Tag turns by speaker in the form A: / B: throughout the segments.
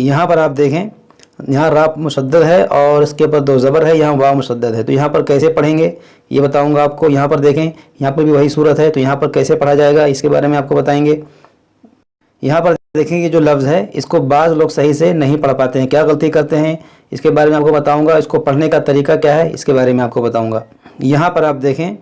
A: यहाँ पर आप देखें, यहाँ रा मुशद्दद है और इसके ऊपर 2 ज़बर है, यहाँ वाव मुशद्दद है। तो यहाँ पर कैसे पढ़ेंगे ये बताऊँगा आपको। यहाँ पर देखें, यहाँ पर भी वही सूरत है, तो यहाँ पर कैसे पढ़ा जाएगा इसके बारे में आपको बताएंगे। यहाँ पर देखेंगे जो लफ्ज़ है इसको बाज़ लोग सही से नहीं पढ़ पाते हैं, क्या गलती करते हैं इसके बारे में आपको बताऊंगा। इसको पढ़ने का तरीका क्या है इसके बारे में आपको बताऊंगा। यहाँ पर आप देखें,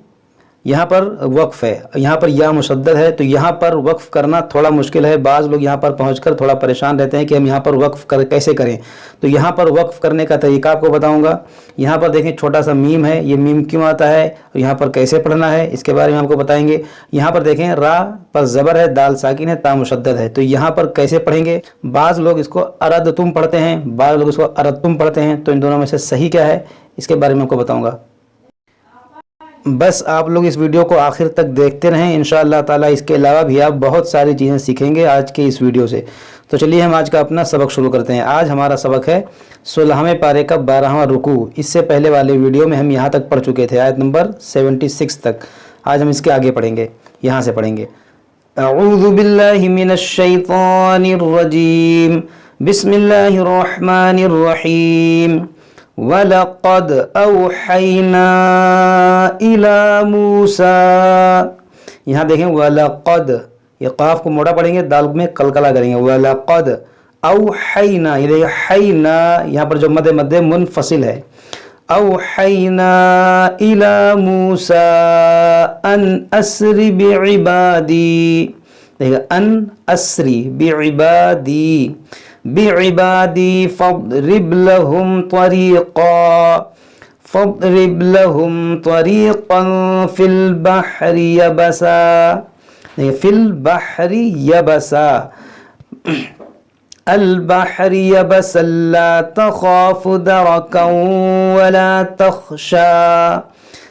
A: यहाँ पर वक्फ़ है, यहाँ पर या मुशद्दद है, तो यहाँ पर वक्फ़ करना थोड़ा मुश्किल है। बाज़ लोग यहाँ पर पहुँचकर थोड़ा परेशान रहते हैं कि हम यहाँ पर वक्फ़ कैसे करें। तो यहाँ पर वक्फ़ करने का तरीका आपको बताऊँगा। यहाँ पर देखें छोटा सा मीम है, ये मीम क्यों आता है और यहाँ पर कैसे पढ़ना है इसके बारे में आपको बताएंगे। यहाँ पर देखें रा पर ज़बर है, दाल साकिन है, ता मुशद्दद है, तो यहाँ पर कैसे पढ़ेंगे। बाज़ लोग इसको अरदतुम पढ़ते हैं, बाज़ लोग इसको अरदतुम पढ़ते हैं, तो इन दोनों में से सही क्या है इसके बारे में आपको बताऊँगा। बस आप लोग इस वीडियो को आखिर तक देखते रहें, इंशाअल्लाह ताला इसके अलावा भी आप बहुत सारी चीज़ें सीखेंगे आज के इस वीडियो से। तो चलिए हम आज का अपना सबक शुरू करते हैं। आज हमारा सबक है 16वें पारे का 12वां रुकू। इससे पहले वाले वीडियो में हम यहाँ तक पढ़ चुके थे, आयत नंबर 76 तक। आज हम इसके आगे पढ़ेंगे, यहाँ से पढ़ेंगे। अऊज़ु बिल्लाहि मिनश शैतानिर रजीम, बिस्मिल्लाहिर रहमानिर रहीम। वलक़द औहैना इला मूसा। यहाँ देखें वलक़द, ये क़ाफ को मोटा पढ़ेंगे, दाल में कलकला करेंगे। वलक़द औहैना, ये देखिए हैना यहाँ पर जो मद मद मुनफसिल है। औहैना इला मूसा अन अस्रि बिइबादी, देखिए अन अस्रि बिइबादी, बिइबादी फद्रिब लहुम त्वरीक़न फिल बहरि यबसा, फिल बहरि यबसा, अल बहरि यबसा ला तख़ाफ़ु दरकन वला तख़शा।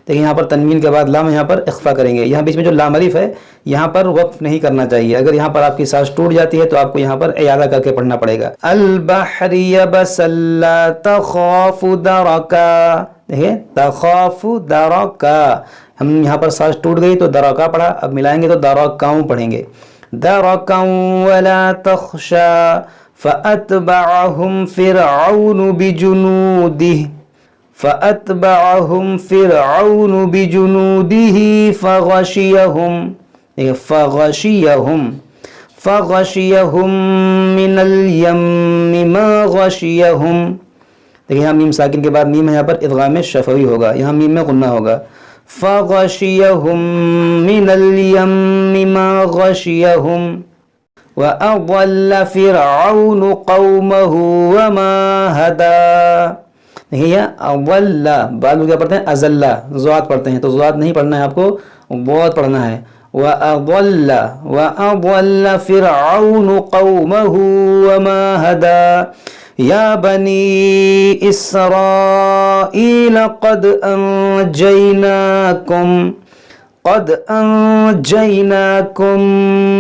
A: देखिए यहाँ पर तनवीन के बाद लाम यहाँ पर इख्फा करेंगे। यहाँ बीच में जो लाम अलिफ है यहाँ पर वक्फ नहीं करना चाहिए। अगर यहाँ पर आपकी सांस टूट जाती है तो आपको यहाँ पर इयादा करके पढ़ना पड़ेगा। अल बहरि यबसा ला तख़ाफ़ु दरका, देखिए तख़ाफ़ु दरका, हम यहाँ पर सांस टूट गई तो दरका पढ़ा, अब मिलाएंगे तो दरकाऊ पढ़ेंगे। दरकाऊ वला तख़शा फ़अतबअहुम फ़िरऔनु बिजुनूदिही, फ़अतबअहुम फ़िरऔनु बिजुनूदिही फ़ग़शियहुम, देखिए फ़ग़शियहुम मिनल यम्मि मा ग़शियहुम। देखिए यहाँ मीम साकिन के बाद मीम है, यहाँ पर इदगाम शफ़वी होगा, यहाँ मीम में गुन्ना होगा। फ़ग़शियहुम मिनल यम्मि मा ग़शियहुम व अज़ल्ल फ़िरऔनु क़ौमहु व मा हदा। देखिए अवल्ला, बाद में क्या पढ़ते हैं अज़ल्ला, ज़ाद पढ़ते हैं, तो ज़ाद नहीं पढ़ना है आपको, बहुत पढ़ना है। व अज़ल्ल फ़िरऔनु क़ौमहु व मा हदा या बनी इस्राईल क़द अंजयनाकुम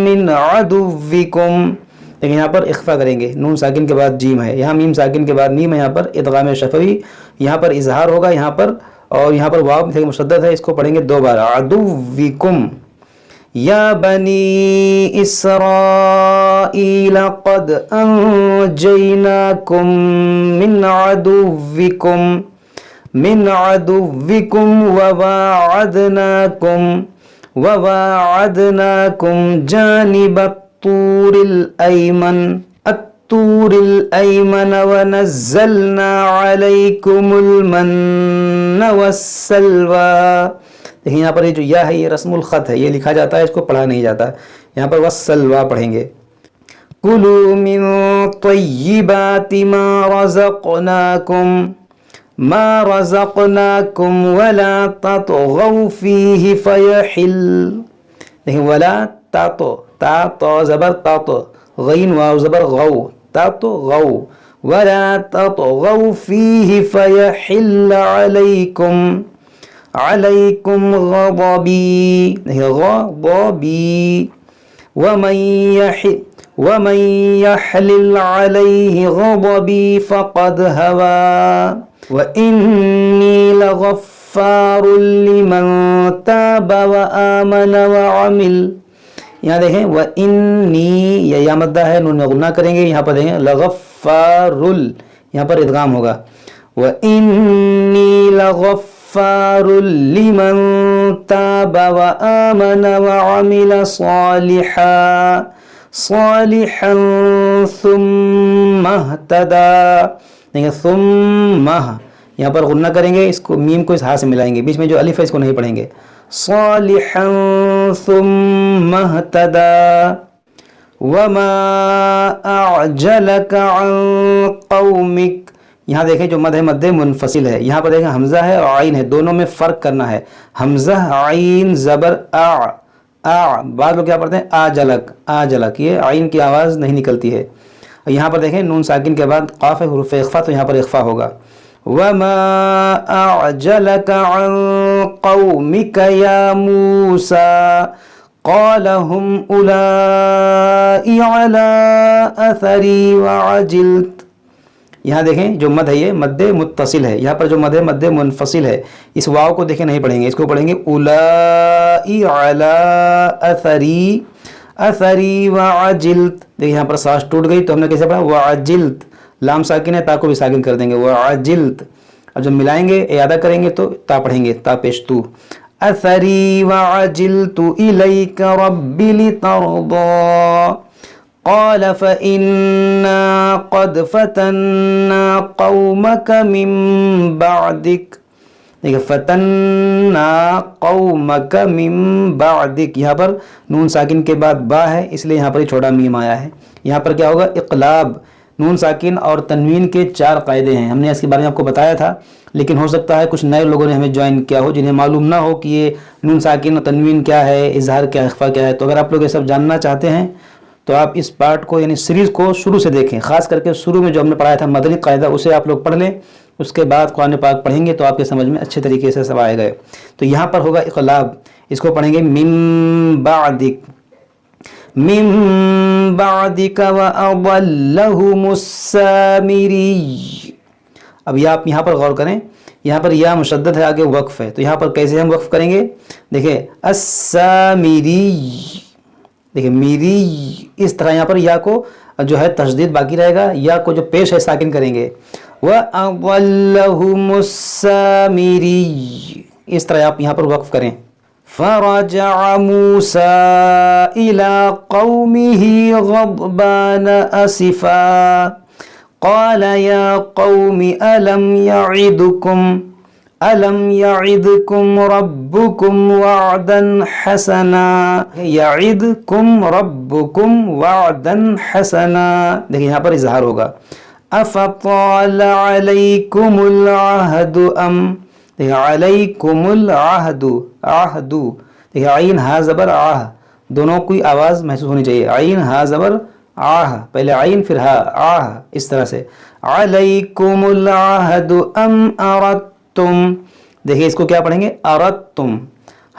A: मिन अदुव्विकुम। लेकिन यहाँ पर इख्फा करेंगे, नून साकिन के बाद जीम है, यहाँ मीम साकिन के बाद मीम है, यहाँ पर इदगाम शफ़वी, यहाँ पर इजहार होगा यहाँ पर, और यहाँ पर वाव मुशद्दद है, इसको पढ़ेंगे 2 बार। अदुव्विकुम या बनी इस्राईल क़द अंजयनाकुम मिन अदुव्विकुम ववाअदनाकुम जानिबत अत्तूरिल अयमन व नज़्ज़लना अलैकुमुल मन्ना वस्सलवा। देखिए यहाँ पर ये जो या है ये रस्मुल ख़त है, ये लिखा जाता है, इसको पढ़ा नहीं जाता। यहाँ पर वस्सलवा पढ़ेंगे। कुलू मिन तय्यिबाति मा रज़क़नाकुम वला ततग़ौ फ़ीहि फ़यहिल। देखिए वला तातो, ता तो ज़बर तातो, गईन वाव ज़बर गौ, तातो गौ, वला ततग़ौ फ़ीहि फ़यहिल अलैकुम ग़ज़बी, देखिए ग़ज़बी वमन यहलिल अलैहि ग़ज़बी फ़क़द हवा व इन्नी लग़फ़्फ़ारुल लिमन ताब व आमन व अमिल यहाँ देखें वइन्नी, या मद्दा है, नून में गुन्ना करेंगे। यहाँ पर देखें लगफ्फारुल, यहाँ पर इदगाम होगा वइन्नी लगफ्फारुल लिमन ताबा व आमना व अमिला सालिहन सुम्मा इहतदा। देखिए सुम्मा, यहाँ पर गुन्ना करेंगे, इसको मीम को इस हा से मिलाएंगे, बीच में जो अलिफ है इसको नहीं पढ़ेंगे। सालिहन सुम्मा इहतदा वमा अअजलका अन कौमिक। यहाँ देखें जो मद है मद्दे मुनफसिल है, यहाँ पर देखें हमज़ा है और आइन है, दोनों में फ़र्क करना है। हमज़ा आइन ज़बर आ, बाद लोग क्या पढ़ते हैं आजलक, ये आइन की आवाज़ नहीं निकलती है। और यहाँ पर देखें नून साकिन के बाद क़ाफ़ है हुरूफ़ इख़फ़ा, तो यहाँ पर इख़फ़ा होगा। वमा अअजलका अन कौमिका या मूसा क़ाल हुम उलाई अला अथरी वअजिल्त। यहाँ देखें जो मद है ये मद्दे मुत्तसिल है, यहाँ पर जो मद है मद्दे मुनफसिल है। इस वाव को देखें नहीं पढ़ेंगे, इसको पढ़ेंगे उलाई अला अथरी वअजिल्त। देखिए यहाँ पर सांस टूट गई तो हमने कैसे पढ़ा वअजिल्त, लाम साकिन है, ता को भी साकिन कर देंगे वअजिल्त। अब जब मिलाएंगे यादा करेंगे तो ता पढ़ेंगे, ता पेश तू अथरी वअजिल्तु इलैका रब्बी लितरदा क़ाल फ़इन्ना क़द फ़तन्ना क़ौमक मिन बअदिक। देखिए फ़तन्ना क़ौमक मिन बअदिक, यहाँ पर नून साकिन के बाद बा है, इसलिए यहाँ पर छोटा मीम आया है। यहाँ पर क्या होगा इक़लाब। नून साकिन और तनवीन के 4 कायदे हैं, हमने इसके बारे में आपको बताया था, लेकिन हो सकता है कुछ नए लोगों ने हमें ज्वाइन किया हो जिन्हें मालूम ना हो कि ये नून साकिन और तनवीन क्या है, इज़हार क्या, इख़फ़ा क्या है। तो अगर आप लोग ये सब जानना चाहते हैं तो आप इस पार्ट को यानी सीरीज़ को शुरू से देखें, ख़ास करके शुरू में जो हमने पढ़ाया था मदनी कायदा, उसे आप लोग पढ़ लें। उसके बाद कुरान पाक पढ़ेंगे तो आपके समझ में अच्छे तरीके से सब आएगा। तो यहाँ पर होगा इक़लाब, इसको पढ़ेंगे मिन बादिक, मिन बादिक व अदल्लहुमुस सामिरी। अब आप यहाँ पर गौर करें, यहाँ पर या मुशद्दद है, आगे वक्फ है, तो यहाँ पर कैसे हम वक्फ करेंगे। देखिए अस्सामिरी, देखिए मीरी, इस तरह यहाँ पर या को जो है तशदीद बाकी रहेगा, या को जो पेश है साकिन करेंगे। व अदल्लहुमुस सामिरी, इस तरह आप यहाँ पर वक्फ करें। फ़रजअ मूसा इला क़ौमिही ग़ज़बान असिफ़ा क़ाल या क़ौमि अलम यዒदकुम रब्बुकुम वअदन हसना, यዒदकुम रब्बुकुम वअदन हसना। देखिए यहाँ पर इज़हार होगा। अफ़ताल अलैकुमुल अहदु अम, देखिए अलैकुमुल अहदु, आहदु, देखिए आइन हा ज़बर आह, दोनों की आवाज़ महसूस होनी चाहिए। आइन हा ज़बर आह, पहले आइन फिर हा आह, इस तरह से अलैकुमुल अहदु अम अरदतुम। देखिए इसको क्या पढ़ेंगे अरदतुम,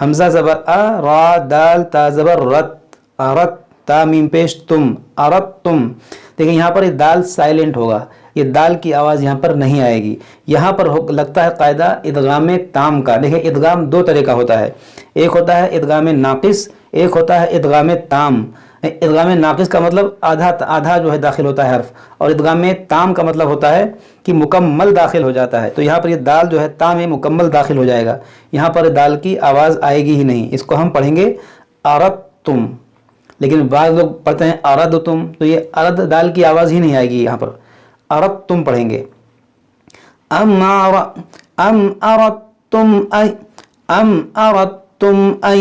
A: हमज़ा ज़बर आ, रा दाल ता ज़बर रत, अरद ता मीम पेश तुम, अरदतुम। देखिए यहाँ पर ये दाल साइलेंट होगा, ये दाल की आवाज़ यहाँ पर नहीं आएगी। यहाँ पर लगता है कायदा इदगाम ताम का। देखिए इदगाम 2 तरह का होता है, एक होता है इदगाम नाकिस, एक होता है इदगाम ताम। इदगाम नाकिस का मतलब आधा जो है दाखिल होता है हर्फ, और इदगाम ताम का मतलब होता है कि मुकम्मल दाखिल हो जाता है। तो यहाँ पर ये दाल जो है ताम है मुकम्मल दाखिल हो जाएगा, यहाँ पर दाल की आवाज़ आएगी ही नहीं। इसको हम पढ़ेंगे अरदतुम, लेकिन बाद लोग पढ़ते हैं अरदतुम, तो ये अरद दाल की आवाज़ ही नहीं आएगी, यहाँ पर अरदतुम पढ़ेंगे। अम अरदतुम अन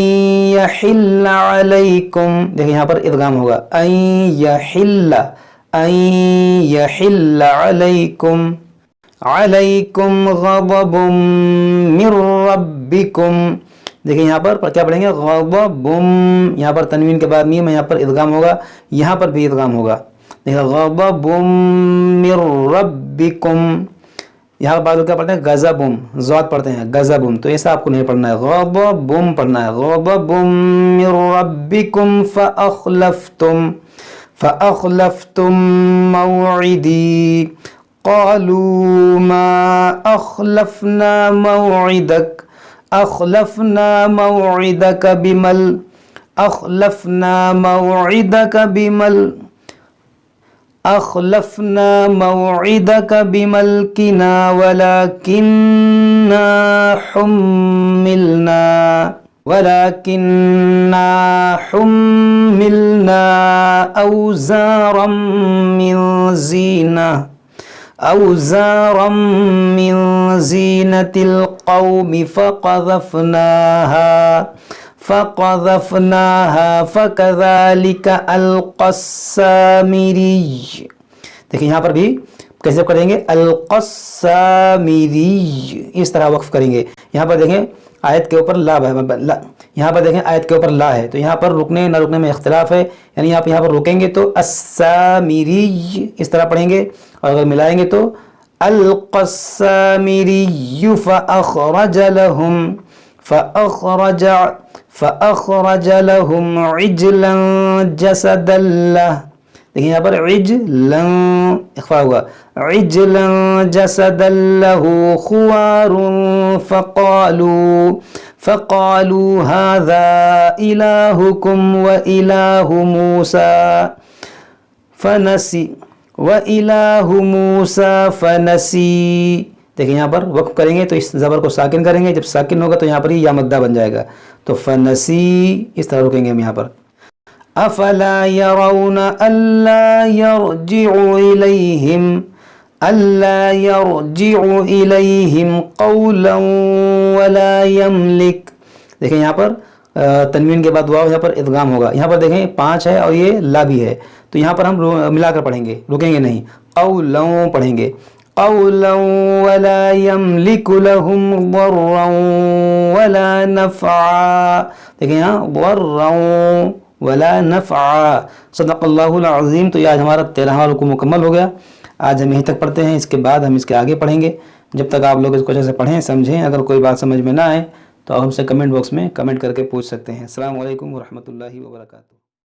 A: यहिल्ला अलैकुम, देखिए यहाँ पर इदगाम होगा अन यहिल्ला अलैकुम, अलैकुम ग़ज़बुम मिर रब्बिकुम। देखिए यहाँ पर क्या पढ़ेंगे ग़ज़बुम, यहाँ पर तनवीन के बाद मीम, यहाँ पर इदगाम होगा, यहाँ पर भी इदगाम होगा। देखिए ग़ज़बुम मिर रब्बिकुम, यहाँ पर बाद क्या पढ़ते हैं गज़बुम, ज़ाद पढ़ते हैं गज़बुम, तो ऐसा आपको नहीं पढ़ना है, ग़ज़बुम पढ़ना है। ग़ज़बुम मिर रब्बिकुम फ़अख़लफ़्तुम मौइदी क़ालू मा अख़लफ़ना मौइदक बिमल أخلفنا موعدك بملكنا ولكننا حملنا أوزارا من زينة القوم فقذفناها فكذلك ألقى السامري. देखिए यहाँ पर भी कैसे करेंगे, अलक़स्सामिरी, इस तरह वक्फ करेंगे. यहाँ पर देखें आयत के ऊपर ला है, यहाँ पर देखें आयत के ऊपर ला है, तो यहाँ पर रुकने न रुकने में इख्तिलाफ है. यानी आप यहाँ पर रुकेंगे तो अस्सामिरी इस तरह पढ़ेंगे, और अगर मिलाएंगे तो अलक़स्सामिरी फ़अख़रज लहुम इजलन जसदन लह. देखिए यहाँ पर इजलन इख्फा हुआ, इजलन जसदन लहु खुवारुन फ़क़ालू हाज़ा इलाहुकुम व इलाहु मूसा फ़नसी. देखिए यहाँ पर वक्फ करेंगे तो इस ज़बर को साकिन करेंगे, जब साकिन होगा तो यहाँ पर ही या मद्दा बन जाएगा, तो फ़नसी इस तरह रुकेंगे हम यहाँ पर. अफ़ला यरौन अल्ला यरजिउ इलैहिम क़ौलन वला यमलिक. देखिए यहाँ पर तनवीन के बाद वाव यहाँ पर इदगाम होगा. यहाँ पर देखें 5 है और ये ला भी है, तो यहाँ पर हम मिलाकर पढ़ेंगे, रुकेंगे नहीं, क़ौलन पढ़ेंगे, क़ौलन वला यमलिकु लहुम दर्रन वला नफ़अ. देखिए यहाँ दर्रन वला नफ़अ. सदक़ल्लाहुल अज़ीम. तो ये आज हमारा 13वां रुकू मुकम्मल हो गया. आज हम यहीं तक पढ़ते हैं, इसके बाद हम इसके आगे पढ़ेंगे. जब तक आप लोग इसको अच्छे से पढ़ें समझें, अगर कोई बात समझ में ना आए तो आप हमसे कमेंट बॉक्स में कमेंट करके पूछ सकते हैं. अस्सलामु अलैकुम व रहमतुल्लाहि व बरकातुहू.